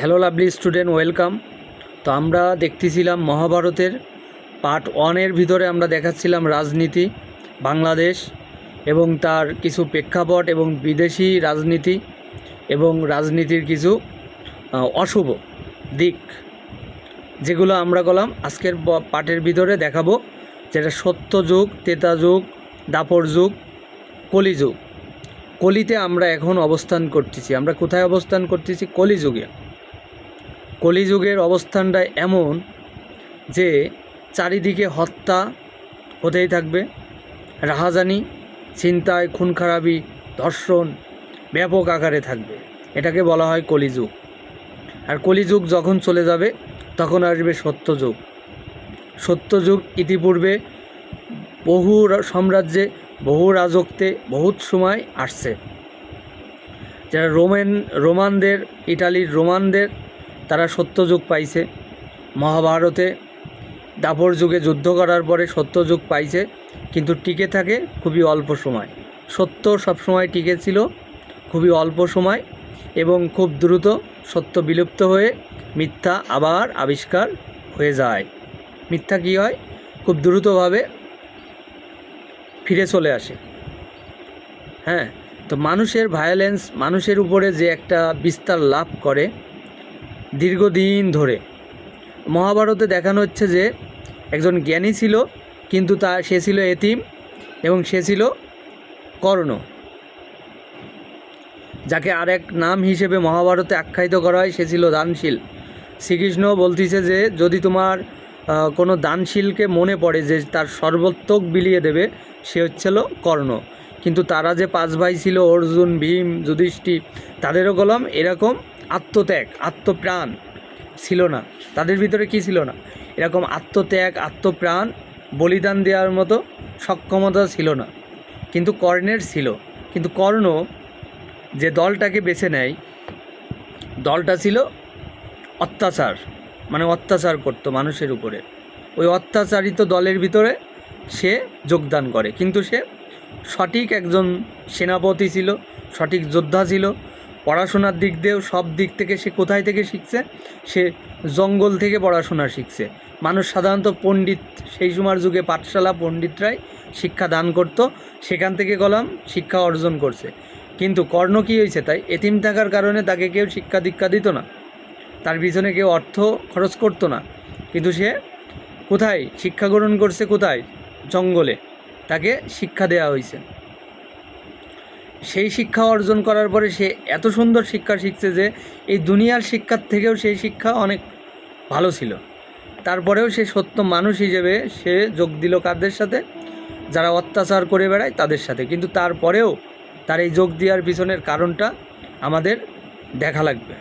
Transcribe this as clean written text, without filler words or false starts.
Hello lovely student, welcome. তো আমরা দেখতেছিলাম মহাভারতের পার্ট 1-এর ভিতরে আমরা দেখাচ্ছিলাম রাজনীতি, বাংলাদেশ এবং তার কিছু প্রেক্ষাপট এবং বিদেশি রাজনীতি এবং রাজনীতির কিছু অশুভ দিক, যেগুলো আমরা করলাম আজকের পার্টের ভিতরে দেখাবো, যেটা সত্যযুগ, ত্রেতা যুগ, দাপর যুগ, কলিযুগ। কলিতে আমরা এখন অবস্থান করতেছি। আমরা কোথায় অবস্থান করতেছি? কলিযুগে। কলিযুগের অবস্থানটা এমন যে চারিদিকে হত্যা হতেই থাকবে, রাহাজানি, ছিনতাই, খুন খারাপি, ধর্ষণ ব্যাপক আকারে থাকবে। এটাকে বলা হয় কলিযুগ। আর কলিযুগ যখন চলে যাবে তখন আসবে সত্যযুগ। সত্যযুগ ইতিপূর্বে বহু সাম্রাজ্যে, বহু রাজত্বে বহুত সময় আসছে। যারা রোমানদের, ইটালির রোমানদের, তারা সত্যযুগ পাইছে। মহাভারতে দাপর যুগে যুদ্ধ করার পরে সত্যযুগ পাইছে, কিন্তু টিকে থাকে খুবই অল্প সময়। সত্য সবসময় টিকে ছিল খুবই অল্প সময় এবং খুব দ্রুত সত্য বিলুপ্ত হয়ে মিথ্যা আবার আবিষ্কার হয়ে যায়। মিথ্যা কী হয়? খুব দ্রুতভাবে ফিরে চলে আসে। হ্যাঁ, তো মানুষের ভায়োলেন্স, মানুষের উপরে যে একটা বিস্তার লাভ করে দীর্ঘদিন ধরে। মহাভারতে দেখানো হচ্ছে যে একজন জ্ঞানী ছিল, কিন্তু সে ছিল এতিম এবং সে ছিল কর্ণ, যাকে আরেক নাম হিসেবে মহাভারতে আখ্যায়িত করা হয়, সে ছিল দানশীল। শ্রীকৃষ্ণ বলতেছে যে যদি তোমার কোনো দানশীলকে মনে পড়ে যে তার সর্বোত্তক বিলিয়ে দেবে, সে হচ্ছিল কর্ণ। কিন্তু তারা যে 5 ভাই ছিল, অর্জুন, ভীম, যুধিষ্ঠির, তাদেরও কলম এরকম আত্মত্যাগ, আত্মপ্রাণ ছিল না। তাদের ভিতরে কি ছিল না? এরকম আত্মত্যাগ, আত্মপ্রাণ বলিদান দেওয়ার মতো সক্ষমতা ছিল না, কিন্তু কর্ণের ছিল। কিন্তু কর্ণ যে দলটাকে বেছে নেয়, দলটা ছিল অত্যাচার, মানে অত্যাচার করতো মানুষের উপরে। ওই অত্যাচারিত দলের ভিতরে সে যোগদান করে, কিন্তু সে সঠিক একজন সেনাপতি ছিল, সঠিক যোদ্ধা ছিল। পড়াশোনার দিক দিয়েও সব দিক থেকে সে কোথায় থেকে শিখছে? সে জঙ্গল থেকে পড়াশোনা শিখছে। মানুষ সাধারণত পণ্ডিত, সেই সময়ের যুগে পাঠশালা, পণ্ডিতরাই শিক্ষা দান করত, সেখান থেকে কলম শিক্ষা অর্জন করছে। কিন্তু কর্ণ কী হয়েছে? তাই এতিম থাকার কারণে তাকে কেউ শিক্ষা দীক্ষা দিত না, তার পিছনে কেউ অর্থ খরচ করতো না। কিন্তু সে কোথায় শিক্ষা গ্রহণ করছে? কোথায়? জঙ্গলে তাকে শিক্ষা দেওয়া হয়েছে। সেই শিক্ষা অর্জন করার পরে সে এত সুন্দর শিক্ষা শিখছে যে এই দুনিয়ার শিক্ষার থেকেও সেই শিক্ষা অনেক ভালো ছিল। তারপরেও সে সত্য মানুষ হিসেবে সে যোগ দিল কাদের সাথে? যারা অত্যাচার করে বেড়ায় তাদের সাথে। কিন্তু তারপরেও তার এই যোগ দেওয়ার পিছনের কারণটা আমাদের দেখা লাগবে।